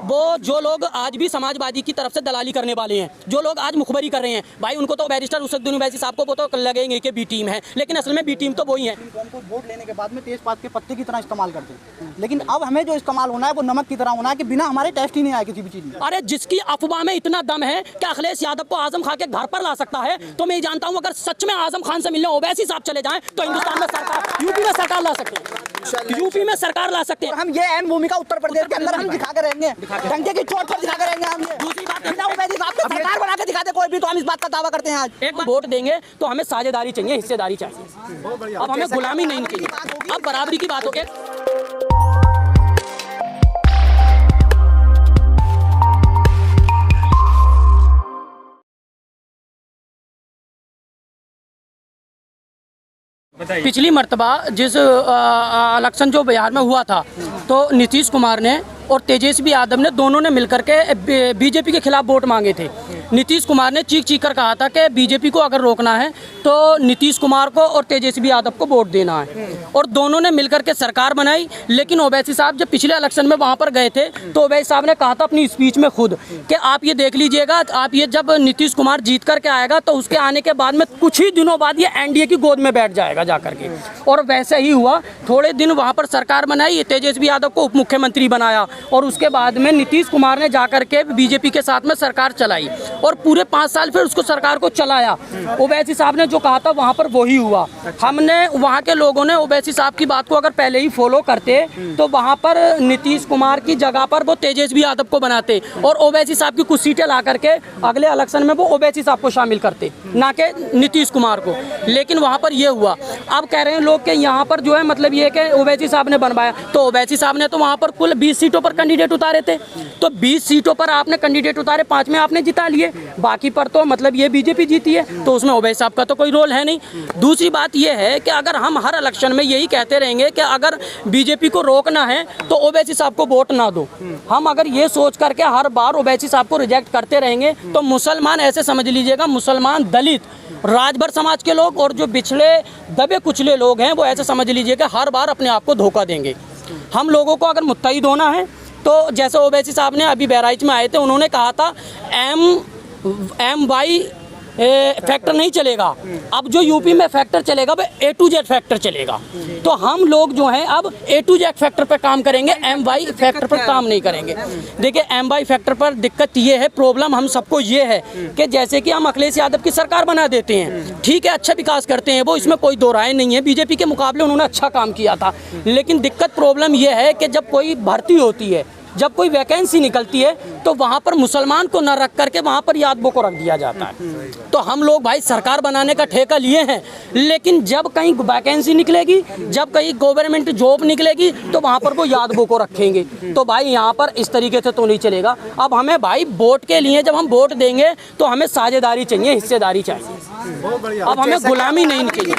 वो जो लोग आज भी समाजवादी की तरफ से दलाली करने वाले हैं, जो लोग आज मुखबरी कर रहे हैं, भाई उनको तो बैरिस्टर उसद्दीन ओवैसी साहब को वो तो लगेंगे कि बी टीम है, लेकिन असल में बी टीम तो वही है। उनको वोट लेने के बाद में तेजपात के पत्ते की तरह इस्तेमाल करते हैं, लेकिन अब हमें जो इस्तेमाल होना है वो नमक की तरह होना है कि बिना हमारे टेस्ट ही नहीं आए किसी भी चीज़ में। अरे जिसकी अफवाह में इतना दम है कि अखिलेश यादव को आजम खान के घर पर ला सकता है, तो मैं जानता हूँ अगर सच में आजम खान से मिलने ओवैसी साहब चले जाएं तो हिंदुस्तान में सरकार, यूपी में सरकार ला सकते हैं, यूपी में सरकार ला सकते हैं। हम ये अहम भूमिका उत्तर प्रदेश के अंदर हम दिखा कर रहेंगे, डंके की चोट पर दिखा कर रहेंगे। हम दूसरी बात बिना ओवैसी साहब के सरकार बना के दिखाते कोई भी, तो हम इस बात का दावा करते हैं। आज एक बार वोट देंगे तो हमें साझेदारी चाहिए, हिस्सेदारी चाहिए, अब हमें गुलामी नहीं चाहिए, अब बराबरी की बात होगी। पिछली मर्तबा जिस इलेक्शन जो बिहार में हुआ था, तो नीतीश कुमार ने और तेजस्वी यादव ने दोनों ने मिलकर के बीजेपी के खिलाफ वोट मांगे थे। नीतीश कुमार ने चीख कर कहा था कि बीजेपी को अगर रोकना है तो नीतीश कुमार को और तेजस्वी यादव को वोट देना है, और दोनों ने मिलकर के सरकार बनाई। लेकिन ओवैसी साहब जब पिछले इलेक्शन में वहाँ पर गए थे तो ओवैसी साहब ने कहा था अपनी स्पीच में खुद कि आप ये देख लीजिएगा, आप ये जब नीतीश कुमार जीत करके आएगा तो उसके आने के बाद में कुछ ही दिनों बाद ये एनडीए की गोद में बैठ जाएगा जाकर के, और वैसे ही हुआ। थोड़े दिन वहाँ पर सरकार बनाई, तेजस्वी यादव को उप मुख्यमंत्री बनाया, और उसके बाद में नीतीश कुमार ने जाकर के बीजेपी के साथ में सरकार चलाई, और पूरे 5 साल फिर उसको सरकार को चलाया। ओवैसी साहब ने जो कहा था वहाँ पर वही हुआ। हमने वहाँ के लोगों ने ओवैसी साहब की बात को अगर पहले ही फॉलो करते तो वहाँ पर नीतीश कुमार की जगह पर वो तेजस्वी यादव को बनाते, और ओवैसी साहब की कुछ सीटें ला करके अगले इलेक्शन में वो ओवैसी साहब को शामिल करते, ना कि नीतीश कुमार को। लेकिन वहाँ पर ये हुआ। अब कह रहे हैं लोग कि यहाँ पर जो है मतलब ये कि ओवैसी साहब ने बनवाया, तो ओवैसी साहब ने तो वहाँ पर कुल 20 सीटों पर कैंडिडेट उतारे थे, तो 20 सीटों पर आपने कैंडिडेट उतारे, 5 में आपने जिता लिए, बाकी पर तो मतलब ये बीजेपी जीती है, तो उसमें ओवैसी साहब का तो कोई रोल है नहीं। दूसरी बात ये है कि अगर हम हर इलेक्शन में यही कहते रहेंगे कि अगर बीजेपी को रोकना है तो ओवैसी साहब को वोट ना दो, हम अगर ये सोच करके हर बार ओवैसी साहब को रिजेक्ट करते रहेंगे तो मुसलमान, ऐसे समझ लीजिएगा, मुसलमान, दलित, राजभर समाज के लोग और जो पिछड़े दबे कुचले लोग हैं वो ऐसे समझ लीजिएगा हर बार अपने आप को धोखा देंगे। हम लोगों को अगर मुत्तहिद होना है तो जैसे ओवैसी साहब ने अभी बहराइच में आए थे, उन्होंने कहा था MY फैक्टर नहीं चलेगा, अब जो यूपी में फैक्टर चलेगा वो A to Z फैक्टर चलेगा। तो हम लोग जो हैं अब A to Z फैक्टर पर काम करेंगे, MY फैक्टर पर काम नहीं करेंगे। देखिए MY फैक्टर पर दिक्कत ये है, प्रॉब्लम हम सबको ये है कि जैसे कि हम अखिलेश यादव की सरकार बना देते हैं, ठीक है, अच्छा विकास करते हैं वो, इसमें कोई दो राय नहीं है, बीजेपी के मुकाबले उन्होंने अच्छा काम किया था। लेकिन दिक्कत प्रॉब्लम ये है कि जब कोई भर्ती होती है, जब कोई वैकेंसी निकलती है तो वहाँ पर मुसलमान को न रख करके वहाँ पर यादवों को रख दिया जाता है। तो हम लोग भाई सरकार बनाने का ठेका लिए हैं, लेकिन जब कहीं वैकेंसी निकलेगी, जब कहीं गवर्नमेंट जॉब निकलेगी तो वहाँ पर वो यादवों को रखेंगे। तो भाई यहाँ पर इस तरीके से तो नहीं चलेगा। अब हमें भाई वोट के लिए जब हम वोट देंगे तो हमें साझेदारी चाहिए, हिस्सेदारी चाहिए, अब हमें गुलामी नहीं चाहिए,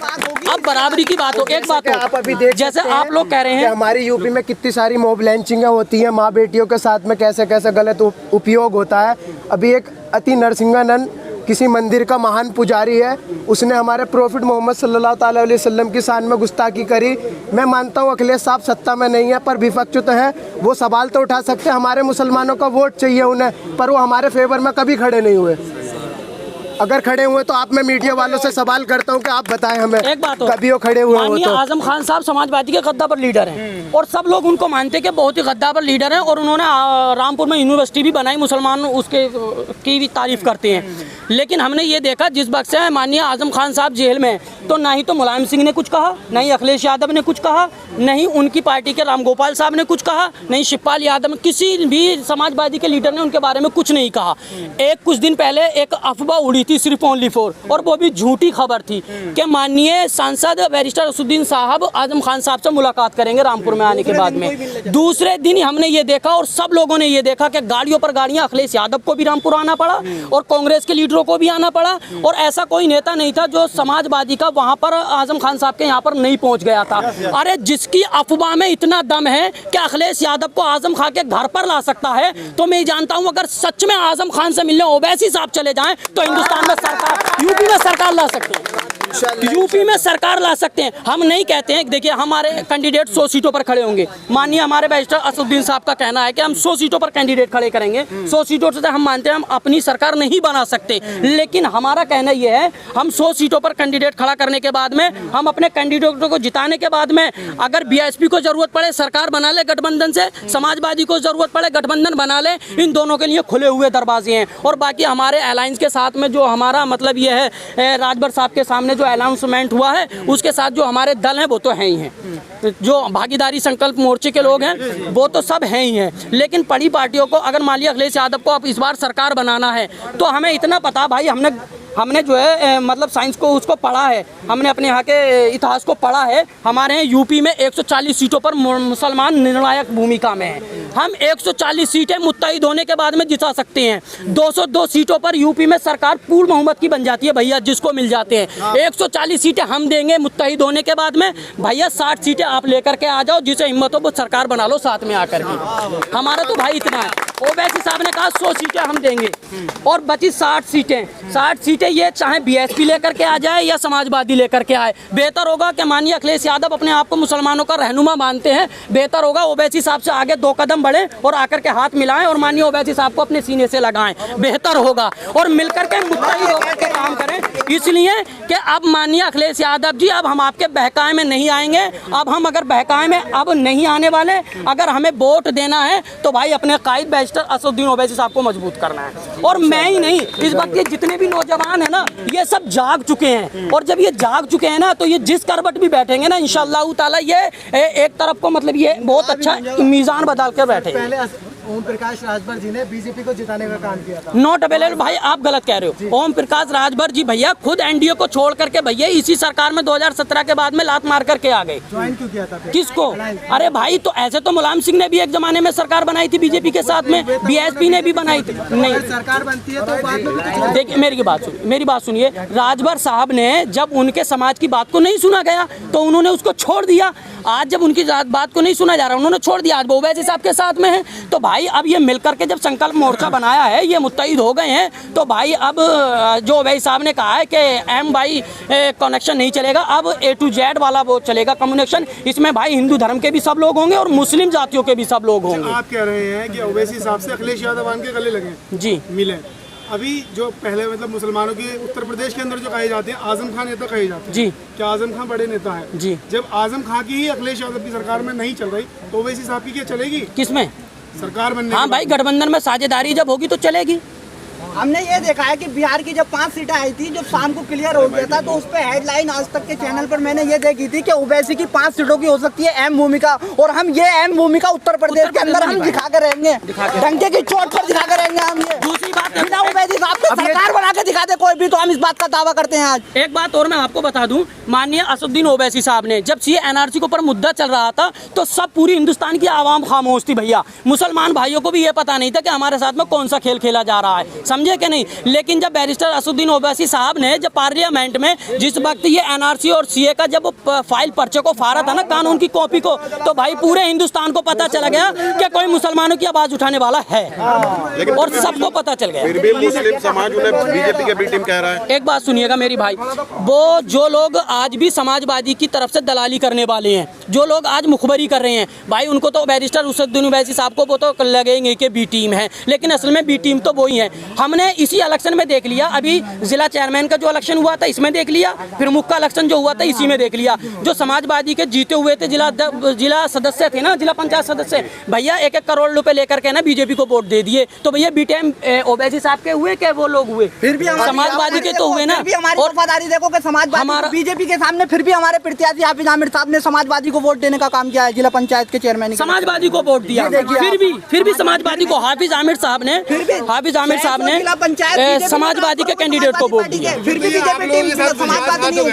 अब बराबरी की बात हो। एक बात हो, जैसे आप लोग कह रहे हैं हमारी यूपी में कितनी सारी मॉब लैंचिंगें होती हैं, माँ बेटियों के साथ में कैसे कैसे गलत उपयोग होता है। अभी एक अति नरसिंहानंद किसी मंदिर का महान पुजारी है, उसने हमारे प्रॉफिट मोहम्मद सल्लल्लाहु अलैहि वसल्लम की शान में गुस्ताखी करी। मैं मानता हूँ अखिलेश साहब सत्ता में नहीं है पर विपक्ष तो है, वो सवाल तो उठा सकते हैं, हमारे मुसलमानों का वोट चाहिए उन्हें, पर वो हमारे फेवर में कभी खड़े नहीं हुए। अगर खड़े हुए तो आप, मैं मीडिया वालों से सवाल करता हूं कि आप बताएं हमें, एक बात हो, कभी वो खड़े हुए हो तो। आजम खान साहब समाजवादी के गद्दावर लीडर हैं और सब लोग उनको मानते हैं कि बहुत ही गद्दावर लीडर हैं, और उन्होंने रामपुर में यूनिवर्सिटी भी बनाई, मुसलमान उसके की भी तारीफ करते हैं। लेकिन हमने ये देखा जिस वक्त से माननीय आजम खान साहब जेल में, तो ना ही तो मुलायम सिंह ने कुछ कहा, ना ही अखिलेश यादव ने कुछ कहा, नहीं उनकी पार्टी के राम गोपाल साहब ने कुछ कहा, नहीं शिवपाल यादव, किसी भी समाजवादी के लीडर ने उनके बारे में कुछ नहीं कहा। कुछ दिन पहले एक अफवाह उड़ी थी सिर्फ ओनली फॉर, और वो भी झूठी खबर थी कि माननीय सांसद बैरिस्टर उसद्दीन साहब आजम खान साहब से मुलाकात करेंगे रामपुर में आने के बाद में। दूसरे दिन हमने ये देखा और सब लोगों ने ये देखा कि गाड़ियों पर गाड़ियां, अखिलेश यादव को भी रामपुर आना पड़ा और कांग्रेस के लीडरों विद्रोह को भी आना पड़ा, और ऐसा कोई नेता नहीं था जो समाजवादी का वहां पर आजम खान साहब के यहाँ पर नहीं पहुंच गया था। अरे जिसकी अफवाह में इतना दम है कि अखिलेश यादव को आजम खान के घर पर ला सकता है, तो मैं जानता हूं अगर सच में आजम खान से मिलने ओवैसी साहब चले जाएं तो हिंदुस्तान में सरकार, यूपी में सरकार ला सकते हैं, यूपी में सरकार ला सकते हैं। हम नहीं कहते हैं, देखिए हमारे कैंडिडेट 100 सीटों पर खड़े होंगे, माननीय हमारे बैरिस्टर असदुद्दीन साहब का कहना है कि हम 100 सीटों पर कैंडिडेट खड़े करेंगे। 100 सीटों से हम मानते हैं हम अपनी सरकार नहीं बना सकते, लेकिन हमारा कहना यह है हम 100 सीटों पर कैंडिडेट खड़ा करने के बाद में, हम अपने कैंडिडेटों को जिताने के बाद में, अगर बीएसपी को जरूरत पड़े सरकार बना ले गठबंधन से, समाजवादी को जरूरत पड़े गठबंधन बना ले, इन दोनों के लिए खुले हुए दरवाजे हैं। और बाकी हमारे अलायंस के साथ में जो हमारा मतलब ये है, राजभर साहब के सामने जो अनाउंसमेंट हुआ है उसके साथ जो हमारे दल हैं वो तो हैं ही हैं, जो भागीदारी संकल्प मोर्चे के लोग हैं वो तो सब हैं ही हैं। लेकिन बड़ी पार्टियों को अगर मान लिया अखिलेश यादव को अब इस बार सरकार बनाना है, तो हमें इतना पता भाई, हमने जो है मतलब साइंस को उसको पढ़ा है, हमने अपने यहाँ के इतिहास को पढ़ा है। हमारे यहाँ यूपी में 140 सीटों पर मुसलमान निर्णायक भूमिका में है। हम 140 सीटें मुत्तहिद होने के बाद में जिता सकते हैं। 202 सीटों पर यूपी में सरकार पूर्ण बहुमत की बन जाती है भैया, जिसको मिल जाते हैं। 140 सीटें हम देंगे मुत्तहिद होने के बाद में भैया, 60 सीटें आप लेकर के आ जाओ, जिसे हिम्मत हो वो सरकार बना लो साथ में आकर के। हमारा तो भाई इतना है। ओवैसी साहब ने कहा 100 सीटें हम देंगे और बची 60 सीटें। 60 सीटें ये चाहे बीएसपी लेकर के आ जाए या समाजवादी लेकर के आए, बेहतर होगा कि माननीय अखिलेश यादव अपने आप को मुसलमानों का रहनुमा मानते हैं, बेहतर होगा ओवैसी साहब से आगे 2 कदम बढ़े और आकर के हाथ मिलाएं और माननीय ओवैसी साहब को अपने सीने से लगाएं, बेहतर होगा। और मिलकर के मुत्तहिद होकर के काम करें, इसलिए कि अब माननीय अखिलेश यादव जी, अब हम आपके बहकाए में नहीं आएंगे। अब हम अगर बहकाए में अब नहीं आने वाले, अगर हमें वोट देना है तो भाई अपने कायद बैरिस्टर असदुद्दीन ओवैसी साहब को मजबूत करना है। और मैं ही नहीं, इस वक्त के जितने भी नौजवान हैं ना, ये सब जाग चुके हैं। और जब ये जाग चुके हैं ना, तो ये जिस करवट भी बैठेंगे ना, इंशाअल्लाह ताला ये एक तरफ को मतलब ये बहुत अच्छा मीज़ान बदल कर बैठे। ओम प्रकाश राजभर जी ने बीजेपी को जिताने का काम किया था। नॉट अवेलेबल भाई, आप गलत कह रहे हो। ओम प्रकाश राजभर जी भैया खुद एनडीए को छोड़ करके भैया इसी सरकार में 2017 के बाद में लात मार करके आ गए। ज्वाइन क्यों किया था? किसको? अरे भाई, तो ऐसे तो मुलायम सिंह ने भी एक जमाने में सरकार बनाई थी बीजेपी के साथ में, बीएसपी ने भी बनाई थी। नहीं, सरकार बनती है तो बाद में देखिए मेरी बात सुनिए। राजभर साहब ने जब उनके समाज की बात को नहीं सुना गया तो उन्होंने उसको छोड़ दिया। आज जब उनकी बात को नहीं सुना जा रहा, उन्होंने छोड़ दिया। आज वो ओवैसी साहब के साथ में है। तो भाई अब ये मिलकर के जब संकल्प मोर्चा बनाया है, ये मुत्तहिद हो गए हैं, तो भाई अब जो ओवैसी साहब ने कहा है कि एम भाई कनेक्शन नहीं चलेगा, अब A to Z वाला वो चलेगा कम्युनिकेशन। इसमें भाई हिंदू धर्म के भी सब लोग होंगे और मुस्लिम जातियों के भी सब लोग होंगे। आप कह रहे हैं कि ओवैसी साहब से अखिलेश यादव आन के गले लगे जी, मिले। अभी जो पहले मतलब मुसलमानों के उत्तर प्रदेश के अंदर जो कहे जाते हैं आजम खान नेता कहे जाते हैं जी, क्या आजम खान बड़े नेता है जी। जब आजम खान की ही अखिलेश यादव की सरकार में नहीं चल रही तो ओवैसी साहब की क्या चलेगी किसमें? सरकार बनने हाँ भाई, गठबंधन में साझेदारी जब होगी तो चलेगी। हमने ये देखा है कि बिहार की जब 5 सीटें आई थी, जब शाम को क्लियर हो गया था, तो उस पर हेडलाइन आज तक के चैनल पर मैंने ये देखी थी कि ओवैसी की 5 सीटों की हो सकती है अहम भूमिका, और हम ये अहम भूमिका उत्तर प्रदेश के अंदर हम दिखा कर रहेंगे, डंके की चोट पर दिखा कर रहेंगे हम। ये दूसरी बात, बिना ओवैसी साहब के सरकार बना के दिखा दे कोई भी, तो हम इस बात का दावा करते हैं। आज एक बात और मैं आपको बता दूं, माननीय असदुद्दीन ओवैसी साहब ने जब सीए एनआरसी के ऊपर मुद्दा चल रहा था तो सब पूरी हिंदुस्तान की आवाम खामोश थी भैया। मुसलमान भाइयों को भी ये पता नहीं था कि हमारे साथ में कौन सा खेल खेला जा रहा है, समझे कि नहीं। लेकिन जब बैरिस्टर असदुद्दीन ओवैसी साहब ने जब पार्लियामेंट में जिस वक्त ये एनआरसी और सीए का जब फाइल पर्चे को फाड़ा था ना, कानून की कॉपी को, तो भाई पूरे हिंदुस्तान को पता चल गया कि कोई मुसलमानों की आवाज उठाने वाला है, और सबको पता चल गया। फिर भी मुस्लिम समाज उन्हें बीजेपी के बी टीम कह रहा है। एक बात सुनिएगा मेरी भाई, वो जो लोग आज भी समाजवादी की तरफ से दलाली करने वाले हैं, जो लोग आज मुखबरी कर रहे हैं भाई, उनको तो बैरिस्टर असदुद्दीन ओवैसी साहब को वो तो लगेंगे कि बी टीम है, लेकिन असल में बी टीम तो वही है। हमने इसी इलेक्शन में देख लिया, अभी जिला चेयरमैन का जो इलेक्शन हुआ था इसमें देख लिया, फिर मुख्य का इलेक्शन जो हुआ था इसी में देख लिया। जो समाजवादी के जीते हुए थे जिला सदस्य थे ना, जिला पंचायत सदस्य, भैया 1-1 करोड़ रुपए लेकर के ना बीजेपी को वोट दे दिए। तो भैया बी टीम ओवैसी साहब के हुए क्या वो लोग हुए? फिर भी समाजवादी के तो हुए ना। और वफादारी देखो कि समाजवादी बीजेपी के सामने फिर भी हमारे प्रत्याशी हाफिज आमिर साहब ने समाजवादी को वोट देने का काम किया है। जिला पंचायत के चेयरमैन समाजवादी को वोट दिया, फिर भी समाजवादी को हाफिज आमिर साहब ने समाजवादी के कैंडिडेट को वोट दिया। फिर भी बीजेपी टीम समाजवादी नहीं हुई।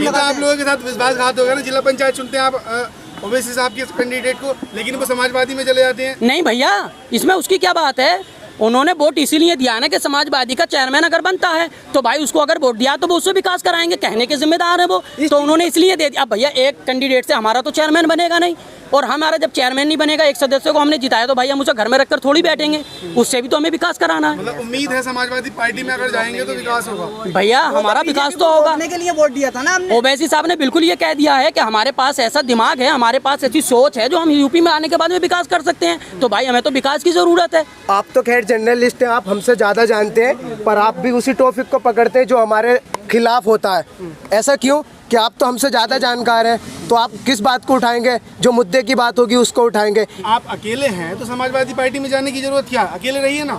आप लोगों के साथ विश्वासघात हो गया ना। जिला पंचायत चुनते हैं आप ओवैसी साहब के कैंडिडेट को, लेकिन वो समाजवादी में चले जाते हैं। नहीं भैया, इसमें उसकी क्या बात है? उन्होंने वोट इसीलिए दिया ना कि समाजवादी का चेयरमैन अगर बनता है तो भाई उसको अगर वोट दिया तो वो उससे विकास कराएंगे, कहने के जिम्मेदार है वो, तो उन्होंने इसलिए दे दिया। अब भैया एक कैंडिडेट से हमारा तो चेयरमैन बनेगा नहीं, और हमारा जब चेयरमैन नहीं बनेगा, एक सदस्य को हमने जिताया तो भाई हम उसे घर में रखकर थोड़ी बैठेंगे, उससे भी तो हमें विकास कराना है। मतलब उम्मीद है समाजवादी पार्टी में अगर जाएंगे तो विकास होगा। भैया हमारा विकास तो होगा। के लिए वोट दिया था ना हमने। ओवैसी साहब ने बिल्कुल ये कह दिया है कि हमारे पास ऐसा दिमाग है, हमारे पास ऐसी सोच है जो हम यूपी में आने के बाद में विकास कर सकते हैं, तो भाई हमें तो विकास की जरूरत है। आप तो खैर जर्नलिस्ट हैं, आप हमसे ज़्यादा जानते हैं, पर आप भी उसी टॉपिक को पकड़ते हैं जो हमारे खिलाफ होता है। ऐसा क्यों कि आप तो हमसे ज़्यादा जानकार हैं, तो आप किस बात को उठाएंगे? जो मुद्दे की बात होगी उसको उठाएंगे। आप अकेले हैं तो समाजवादी पार्टी में जाने की जरूरत क्या, अकेले रहिए ना।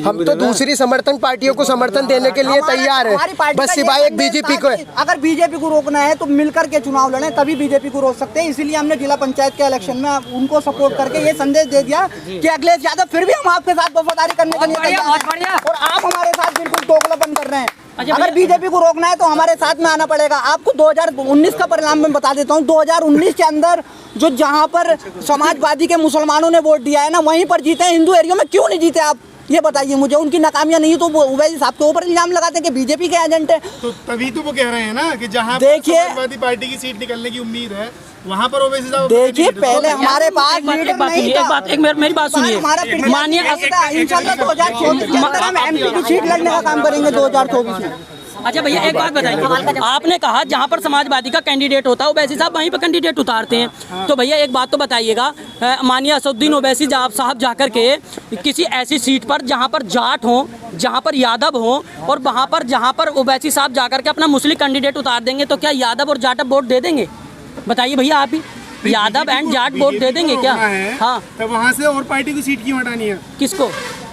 हम तो दूसरी समर्थन पार्टियों को समर्थन देने के लिए तैयार है, बस सिवाय एक बीजेपी को। अगर बीजेपी को रोकना है तो मिलकर के चुनाव लड़ें, तभी बीजेपी को रोक सकते हैं। इसीलिए हमने जिला पंचायत के इलेक्शन में उनको सपोर्ट करके ये संदेश दे दिया कि अखिलेश यादव फिर भी हम आपके साथ वफादारी करने के लिए तैयार हैं, और आप हमारे साथ बिल्कुल दोगलापन कर रहे हैं। अगर बीजेपी को रोकना है तो हमारे साथ में आना पड़ेगा। आपको 2019 का परिणाम मैं बता देता हूँ। 2019 के अंदर जो जहाँ पर समाजवादी के मुसलमानों ने वोट दिया है ना, वहीं पर जीते हैं। हिंदू एरिया में क्यों नहीं जीते आप, ये बताइए मुझे। उनकी नाकामियां नहीं तो वो ओवैसी साहब के ऊपर इल्जाम लगाते हैं कि बीजेपी के एजेंट है। तो तभी तो वो कह रहे हैं ना कि जहाँ देखिए समाजवादी पार्टी की सीट निकलने की उम्मीद है वहाँ पर ओवैसी साहब। देखिए पहले हमारे पास लीडर नहीं था। मेरी बात सुनिए, मानिए इंशाल्लाह 2024 के अंदर हम एमपी की सीट लड़ने का काम करेंगे 2024 में। अच्छा भैया एक बात बताइए, आपने कहा जहाँ पर समाजवादी का कैंडिडेट होता है ओवैसी साहब वहीं पर कैंडिडेट उतारते हैं, तो भैया एक बात तो बताइएगा, मानिए असदुद्दीन ओवैसी साहब जाकर के किसी ऐसी सीट पर जहाँ पर जाट हो, जहाँ पर यादव हो, और वहाँ पर जहाँ पर ओवैसी साहब जाकर के अपना मुस्लिम कैंडिडेट उतार देंगे, तो क्या यादव और जाट वोट दे देंगे? बताइए भैया आप ही, यादव एंड जाट वोट दे देंगे क्या? हाँ, तो वहाँ से और पार्टी की सीट क्यों हटानी है? किसको?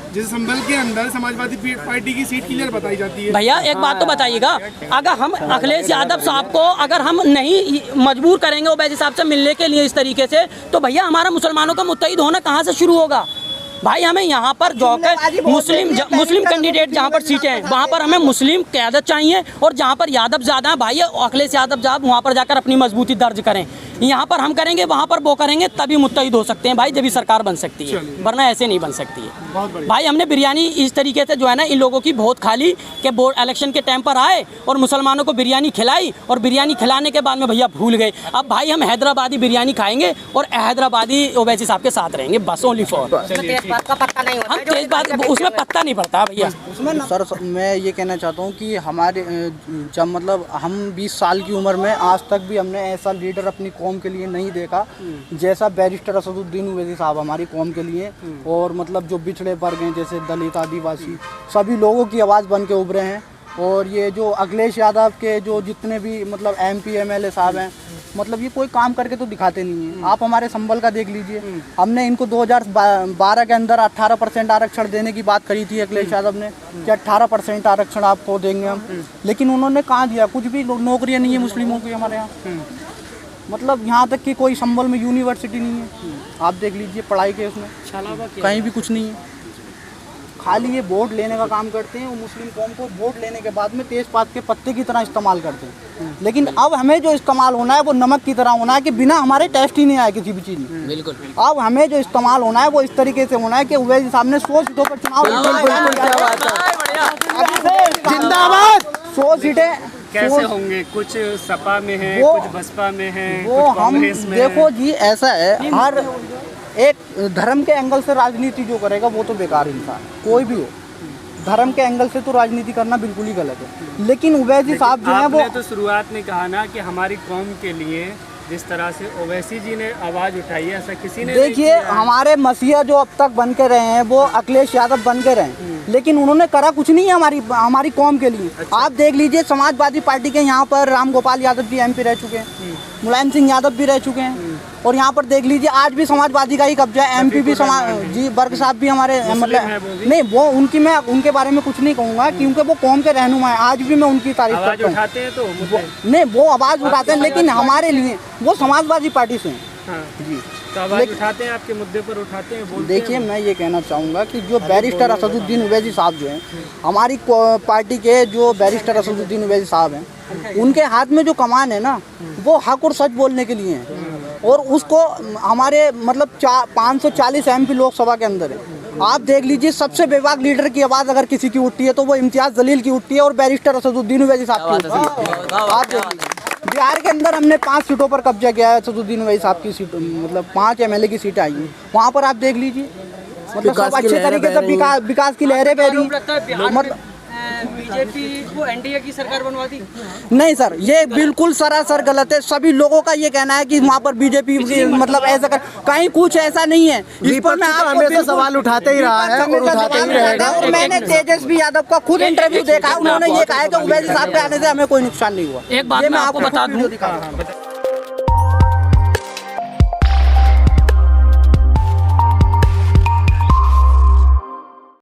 जैसे संभल के अंदर समाजवादी पार्टी की सीट क्लियर बताई जाती है। भैया एक बात तो बताइएगा, अगर हम अखिलेश यादव साहब को अगर हम नहीं मजबूर करेंगे ओवैसी साहब से मिलने के लिए इस तरीके से, तो भैया हमारा मुसलमानों का मुत्तहिद होना कहाँ से शुरू होगा? भाई हमें यहाँ पर जाकर मुस्लिम कैंडिडेट जहाँ पर सीटें हैं वहाँ पर हमें मुस्लिम क़यादत चाहिए, और जहाँ पर यादव ज़्यादा है भाई अखिलेश यादव साहब वहाँ पर जाकर अपनी मजबूती दर्ज करें। यहाँ पर हम करेंगे, वहाँ पर वो करेंगे, तभी मुत्तहिद हो सकते हैं भाई, जब भी सरकार बन सकती है, वरना ऐसे नहीं बन सकती है। भाई हमने बिरयानी इस तरीके से जो है ना इन लोगों की बहुत खा ली कि बोर्ड इलेक्शन के टाइम पर आए और मुसलमानों को बिरयानी खिलाई, और बिरयानी खिलाने के बाद में भैया भूल गए। अब भाई हम हैदराबादी बिरयानी खाएंगे और हैदराबादी ओवैसी साहब के साथ रहेंगे, बस ओनली फॉर। हम तेज बात उसमें पत्ता नहीं पड़ता भैया। सर मैं ये कहना चाहता हूँ कि हमारे जब मतलब हम 20 साल की उम्र में आज तक भी हमने ऐसा लीडर अपनी कौम के लिए नहीं देखा जैसा बैरिस्टर असदुद्दीन ओवैसी साहब हमारी कौम के लिए। और मतलब जो पिछड़े वर्ग हैं जैसे दलित, आदिवासी, सभी लोगों की आवाज़ बन के उभरे हैं। और ये जो अखिलेश यादव के जो जितने भी मतलब MP MLA साहब हैं, मतलब ये कोई काम करके तो दिखाते नहीं हैं। आप हमारे संभल का देख लीजिए, हमने इनको 2012 के अंदर 18% आरक्षण देने की बात करी थी अखिलेश यादव ने कि 18% आरक्षण आपको देंगे हम, लेकिन उन्होंने कहाँ दिया? कुछ भी नौकरियाँ नहीं है मुस्लिमों की हमारे यहाँ। मतलब यहाँ तक कि कोई संभल में यूनिवर्सिटी नहीं है, आप देख लीजिए पढ़ाई के उसमें कहीं भी कुछ नहीं है। खाली ये वोट लेने का काम करते हैं, वो मुस्लिम कौम को वोट लेने के बाद में तेज़पात के पत्ते की तरह इस्तेमाल करते हैं। लेकिन अब हमें जो इस्तेमाल होना है वो नमक की तरह होना है कि बिना हमारे टेस्ट ही नहीं आए किसी भी चीज़ में। बिल्कुल। अब हमें जो इस्तेमाल होना है वो इस तरीके से होना है कि ओवैसी साहब ने 100 सीटों पर चुनाव जिंदाबाद। 100 सीटें कैसे होंगे? कुछ सपा में है, कुछ बसपा में है, वो कुछ हम कांग्रेस में देखो जी ऐसा है, हर एक धर्म के एंगल से राजनीति जो करेगा वो तो बेकार इंसान, कोई भी हो। धर्म के एंगल से तो राजनीति करना बिल्कुल ही गलत है। लेकिन ओवैसी साहब जो है वो तो शुरुआत में कहा ना कि हमारी कौम के लिए जिस तरह से ओवैसी जी ने आवाज़ उठाई है ऐसा किसी ने देखिए हमारे मसीहा जो अब तक बन के रहे हैं वो अखिलेश यादव बन के रहे, लेकिन उन्होंने करा कुछ नहीं है हमारी कौम के लिए। अच्छा। आप देख लीजिए समाजवादी पार्टी के यहाँ पर राम गोपाल यादव भी MP रह चुके हैं, मुलायम सिंह यादव भी रह चुके हैं, और यहाँ पर देख लीजिए आज भी समाजवादी का ही कब्जा है। MP भी जी वर्ग साहब भी हमारे मतलब नहीं, वो उनकी मैं उनके बारे में कुछ नहीं कहूँगा क्योंकि वो कौम के रहनुमा है। आज भी मैं उनकी तारीफ करता हूँ। नहीं वो आवाज़ उठाते हैं, लेकिन हमारे लिए वो समाजवादी पार्टी से हैं जी। तो आवाज़ उठाते हैं, आपके मुद्दे पर उठाते हैं। देखिए मैं ये कहना चाहूँगा कि जो बैरिस्टर असदुद्दीन ओवैसी साहब जो हैं, हमारी पार्टी के जो बैरिस्टर असदुद्दीन ओवैसी साहब हैं, उनके हाथ में जो कमान है ना वो हक और सच बोलने के लिए है। और उसको हमारे मतलब 540 MP लोकसभा के अंदर है, आप देख लीजिए, सबसे बेबाक लीडर की आवाज अगर किसी की उठती है तो वो इम्तियाज जलील की उठती है और बैरिस्टर असदुद्दीन ओवैसी साहब की उठती है। आप देख लीजिए, बिहार के अंदर हमने 5 सीटों पर कब्जा किया है, असदुद्दीन ओवैसी साहब की सीट, मतलब 5 MLA की सीटें आई हैं। वहाँ पर आप देख लीजिए, मतलब सब अच्छे तरीके से विकास की लहरें बह रही। मतलब बीजेपी को एनडीए की सरकार बनवा दी? नहीं सर, ये बिल्कुल सरासर गलत है। सभी लोगों का ये कहना है कि वहाँ पर बीजेपी मतलब ऐसा कर, कहीं कुछ ऐसा नहीं है। इस पर मैं आपको हमेशा सवाल उठाते ही रहा है और उठाते ही रहेगा। और मैंने तेजस्वी यादव का खुद इंटरव्यू देखा, उन्होंने ये कहा है कि ओवैसी साहब के आने से हमें कोई नुकसान नहीं हुआ। एक बात मैं आपको बता दूं,